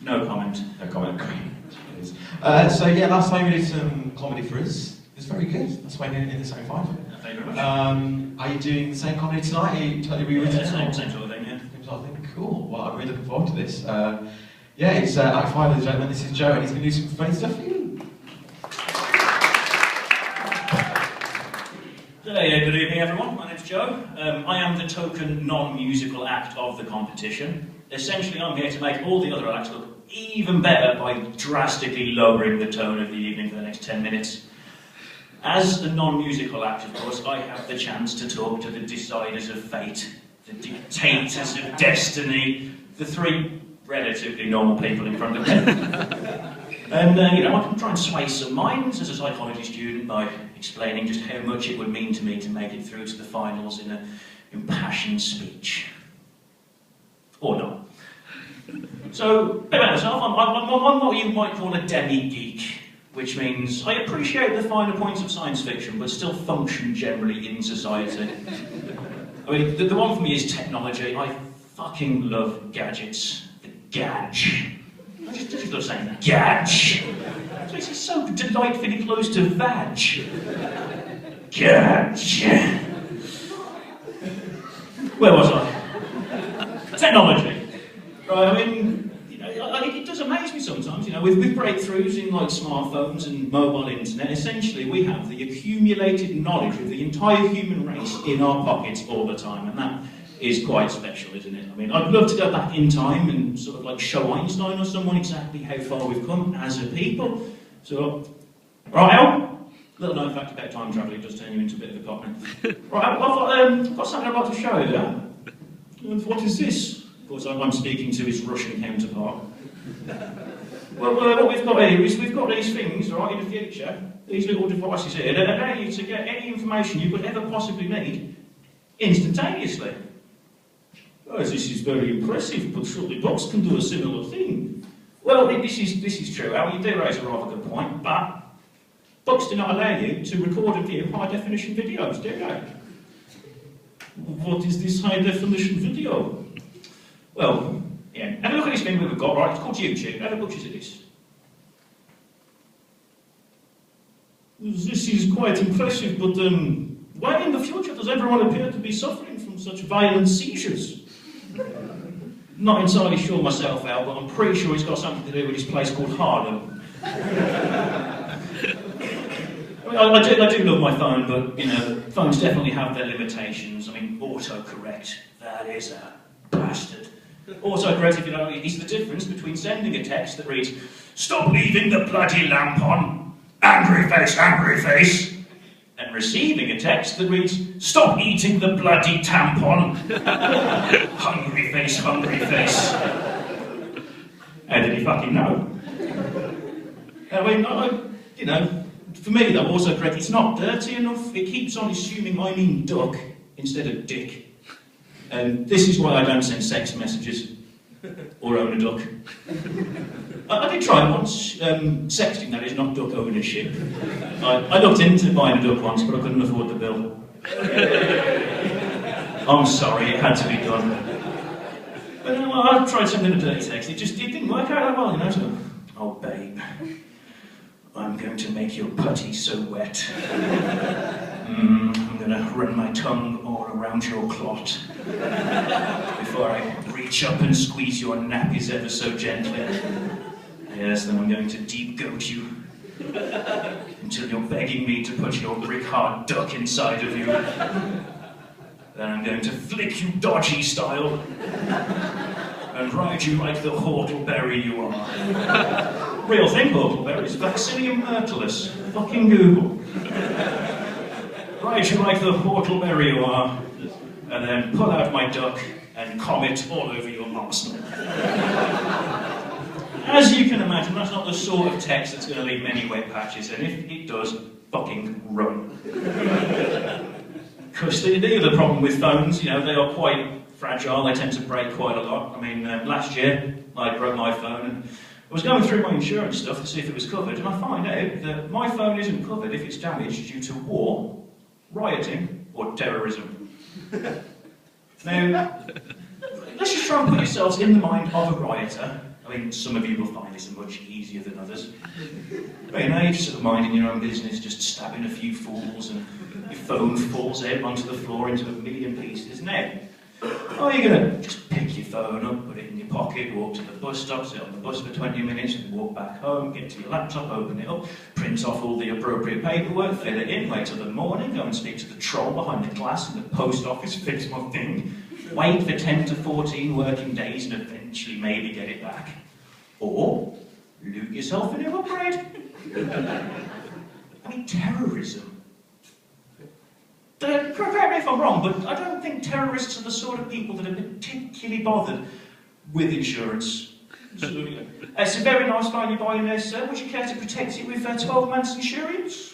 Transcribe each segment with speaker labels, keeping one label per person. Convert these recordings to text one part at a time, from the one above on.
Speaker 1: No comment.
Speaker 2: No comment. So yeah, last time we did some comedy for us. It was very good. That's why we're in the same five.
Speaker 1: Thank you very much.
Speaker 2: Are you doing the same comedy tonight? Are you totally rewritten?
Speaker 1: Same sort of thing, yeah.
Speaker 2: Same sort of thing. Cool. Well, I'm really looking forward to this. Yeah, it's Act 5, ladies and gentlemen. This is Joe, and he's going to do some funny stuff for you.
Speaker 1: Good evening, everyone. My name's Joe. I am the token non-musical act of the competition. Essentially, I'm here to make all the other acts look even better by drastically lowering the tone of the evening for the next 10 minutes. As a non-musical act, of course, I have the chance to talk to the deciders of fate, the dictators of destiny, the three relatively normal people in front of me. And, I can try and sway some minds as a psychology student by explaining just how much it would mean to me to make it through to the finals in an impassioned speech. Or not. So, about myself, I'm what you might call a demi-geek, which means I appreciate the finer points of science fiction, but still function generally in society. I mean, the one for me is technology. I fucking love gadgets. The gadge. I just love saying that. Gadge. It's so delightfully close to vag. Gadge. Where was I? Technology. Right, I mean, it does amaze me sometimes, with breakthroughs in like smartphones and mobile internet, essentially we have the accumulated knowledge of the entire human race in our pockets all the time, and that is quite special, isn't it? I mean, I'd love to go back in time and sort of like show Einstein or someone exactly how far we've come as a people. So, right, Al, little known fact about time travel, it does turn you into a bit of a cockney. Right, I've got something I'd like to show you there. And what is this? Of course, I'm speaking to his Russian counterpart. Well, what we've got here is we've got these things, right, in the future, these little devices here, that allow you to get any information you could ever possibly need instantaneously. Oh, this is very impressive, but surely books can do a similar thing. Well, this is true, Al, you do raise a rather good point, but books do not allow you to record and view high-definition videos, do they? What is this high-definition video? Well, yeah, have a look at this thing we've got, right? It's called YouTube. Have a look at this. This is quite impressive, but why in the future does everyone appear to be suffering from such violent seizures? Not entirely sure myself, Al, but I'm pretty sure it's got something to do with this place called Harlem. I mean, I do love my phone, but, phones definitely have their limitations. I mean, autocorrect, that is a bastard. Autocorrect, if you know, is the difference between sending a text that reads, "Stop leaving the bloody lamp on, angry face," and receiving a text that reads, "Stop eating the bloody tampon, hungry face. How did he fucking know? I mean, for me though, autocorrect, it's not dirty enough. It keeps on assuming I mean duck instead of dick. And this is why I don't send sex messages or own a duck. I did try it once, sexting that is, not duck ownership. I looked into buying a duck once, but I couldn't afford the bill. I'm sorry, it had to be done. But I tried something in a dirty text, it didn't work out that well, so, "Oh babe, I'm going to make your putty so wet. I'm going to run my tongue all around your clot before I reach up and squeeze your nappies ever so gently. Yes, then I'm going to deep goat you until you're begging me to put your brick-hard duck inside of you. Then I'm going to flick you dodgy style and ride you like the whortleberry you are." Real thing, whortleberries. Vaccinium myrtleus. Fucking Google. Ride you like the whortleberry you are, and then pull out my duck and comet all over your arsenal. As you can imagine, that's not the sort of text that's going to leave many wet patches, and if it does, fucking run. Because the other problem with phones, they are quite fragile, they tend to break quite a lot. I mean, last year, I broke my phone, and I was going through my insurance stuff to see if it was covered, and I find out that my phone isn't covered if it's damaged due to war, rioting, or terrorism. Now, let's just try and put yourselves in the mind of a rioter, I mean, some of you will find this much easier than others. But you know, you're just sort of minding your own business, just stabbing a few fools, and your phone falls out onto the floor into a million pieces. Now, oh, you're gonna just pick your phone up, put it in your pocket, walk to the bus stop, sit on the bus for 20 minutes, and walk back home, get to your laptop, open it up, print off all the appropriate paperwork, fill it in, wait till the morning, go and speak to the troll behind the glass in the post office, fix my thing, wait for 10 to 14 working days, and eventually maybe get it back. Or loot yourself a new upgrade. I mean, terrorism. Correct me if I'm wrong, but I don't think terrorists are the sort of people that are particularly bothered with insurance. It's a very nice car you're buying there, sir. Would you care to protect it with 12 months insurance?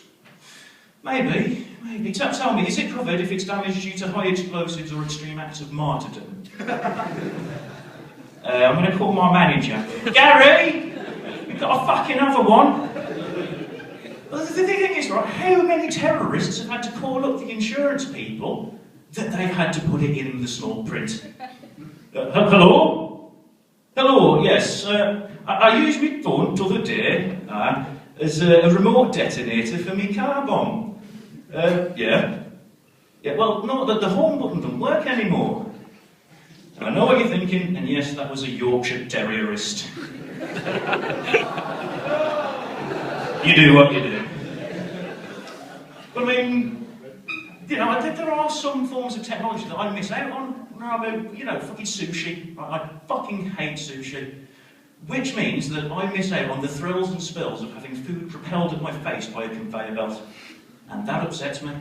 Speaker 1: Maybe. Tell me, is it covered if it's damaged due to high explosives or extreme acts of martyrdom? I'm going to call my manager. Gary! We've got a fucking other one. Well, the thing is, right, how many terrorists have had to call up the insurance people that they've had to put it in the small print? Hello? Hello, yes. I used my phone the other day as a remote detonator for my car bomb. Yeah. Yeah, well, no, the home button doesn't work anymore. I know what you're thinking, and yes, that was a Yorkshire Terrierist. You do what you do. But I mean, you know, there are some forms of technology that I miss out on. You know, fucking sushi. I fucking hate sushi. Which means that I miss out on the thrills and spills of having food propelled at my face by a conveyor belt. And that upsets me.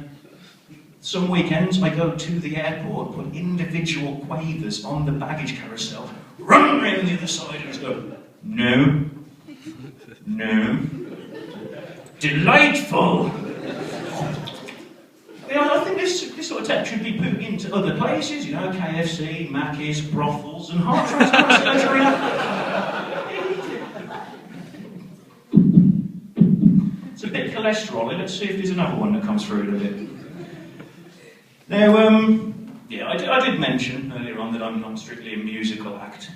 Speaker 1: Some weekends I go to the airport, put individual quavers on the baggage carousel, run around the other side and go, no, no, delightful. You know, I think this sort of tech should be put into other places, you know, KFC, Macca's, brothels and heart transplant surgery. It's a bit cholesterol. Let's see if there's another one that comes through in a bit. Now, yeah, I did mention earlier on that I'm not strictly a musical act.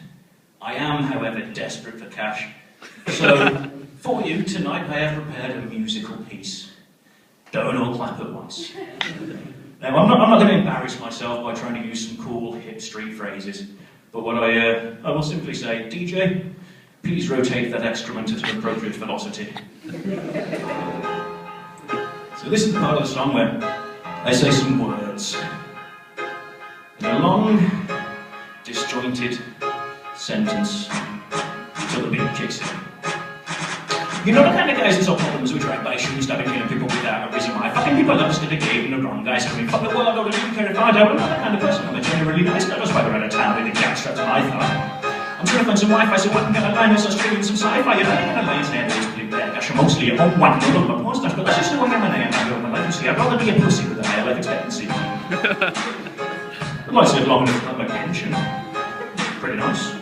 Speaker 1: I am, however, desperate for cash. So, for you tonight, I have prepared a musical piece. Don't all clap at once. Now, I'm not going to embarrass myself by trying to use some cool, hip street phrases. But what I will simply say, DJ, please rotate that excrement at an appropriate velocity. So this is the part of the song where I say some words in a long, disjointed sentence until the beat kicks in. You're not the kind of guys that solve problems with drag by shooting, stabbing, killing people without a reason why. Fucking people love us to the game and the wrong guys. I mean, fuck the world, I don't really care if I don't. I'm not that kind of person. I'm a generally nice guy. I just ride around a town with a gang strapped to my thigh. I'm trying to find some Wi-Fi so I can get a line or so streaming some sci-fi. You're not going to lay his name basically there. Gosh, I'm mostly a home one, no my porn stars, but that's just who I am and I am. I like to see. I'd rather be a pussy with a higher life expectancy. I'd like to live long enough to have my pension. Pretty nice.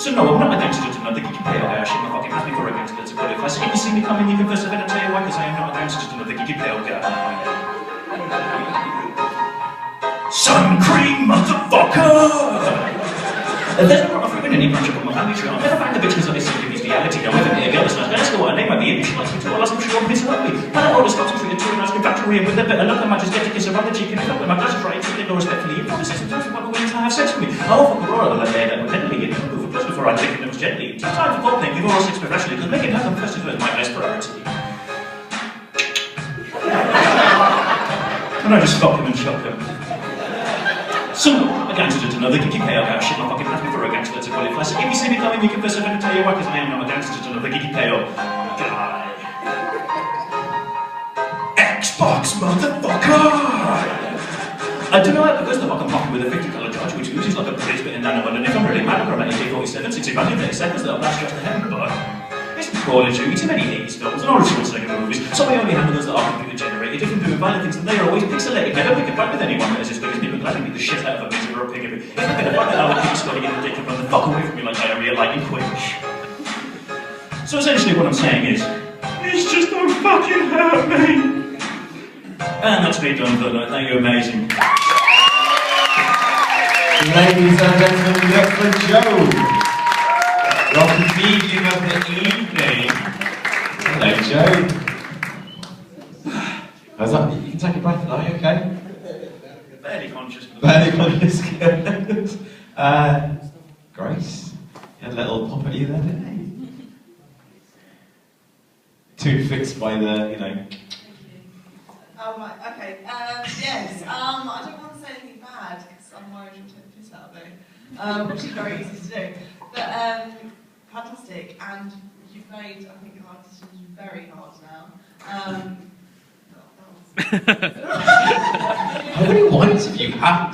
Speaker 1: So no, I'm not a gangster to another geeky pale guy. I shit my fucking happy for a gangster to put it. If I see if you see me coming, you can first of all tell you why, because I am not a gangster to another geeky pale guy. Sun cream, motherfucker! There's no problem in any branch of my family tree. I've never found the bitch because I listen to his reality. I'm with a girl that's like, let's go, her name might be in. She likes me too, I'll ask if she won't piss her up me. And I order Scots and treat her to a nice factory and with a bit of luck, I might just get to kiss her on the cheek and pick up with my glasses right, treat her respectfully. You probably say sometimes you might be willing to have sex with me. I'll fuck the royal and let her gently get them over plus before I take it up gently. Take time for foreplay, give oral sex professionally, because making happen first is my highest priority. And I just fuck him and shock him. So, a gangster to another geeky pale guy, shit my fucking happy for a gangster to qualify. So if you see me coming, you can first of all tell you why, because I am not a gangster to another geeky pale guy. Xbox, motherfucker! I don't know it because the fucking pocket with a 50-colour George, which loses like a bridge bit in animal, and if I'm really mad, I'm running AK-47, 60 value 30 seconds, that'll blast you off the head, but it's the Call of Duty, too many 80s films, and Arnold Schwarzenegger movies, so I only handle those that are computer generated. If I'm doing violent things, then they are always pixelated. I don't pick a fight with anyone that is as big as people gladly beat the shit out of a bitch or a pig. If I'm gonna fight, then I'll keep sweating in the dick and run the fuck away from me like diarrhea, like in Quinch. So essentially what I'm saying is, it's just don't fucking hurt me. And that's me done for tonight. Thank you, amazing.
Speaker 2: Ladies and gentlemen, the excellent Joe.
Speaker 3: evening.
Speaker 2: Hello, Joe. How's that? You can take a breath now, are you okay?
Speaker 1: Barely conscious.
Speaker 2: Barely conscious. Good. Grace, you had a little pop at you there, didn't you? Too fixed by the, you know.
Speaker 4: Oh, right, okay. Yes, I don't want to say anything bad because I'm worried you'll take the piss out of me, which is very easy to do. But fantastic, and you've made, I think, our decisions very hard now.
Speaker 2: How many wines have you had?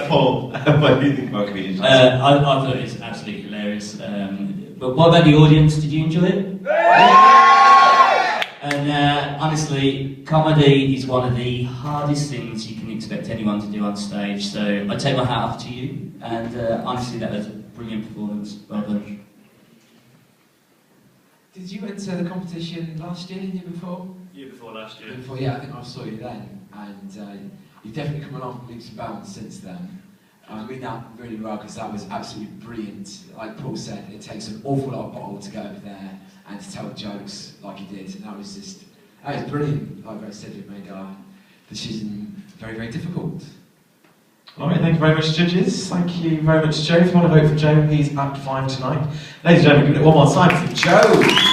Speaker 2: Paul, what do you think about comedians?
Speaker 5: I thought it was absolutely hilarious. But what about the audience? Did you enjoy it? And honestly, comedy is one of the hardest things you can expect anyone to do on stage. So I take my hat off to you. And honestly, that was a brilliant performance. Well done.
Speaker 3: Did you enter the competition last year, the year before?
Speaker 1: Year before last year.
Speaker 3: Year before, yeah, I think I saw you then. And you've definitely come along leaps and bounds since then. I mean that really well because that was absolutely brilliant. Like Paul said, it takes an awful lot of bottle to go over there and to tell jokes like he did. And that was brilliant. Like Rex said, it made our decision very, very difficult.
Speaker 2: Alright, thank you very much, judges. Thank you very much, Joe. If you want to vote for Joe, he's at 5 tonight. Ladies and gentlemen, give it one more time for Joe.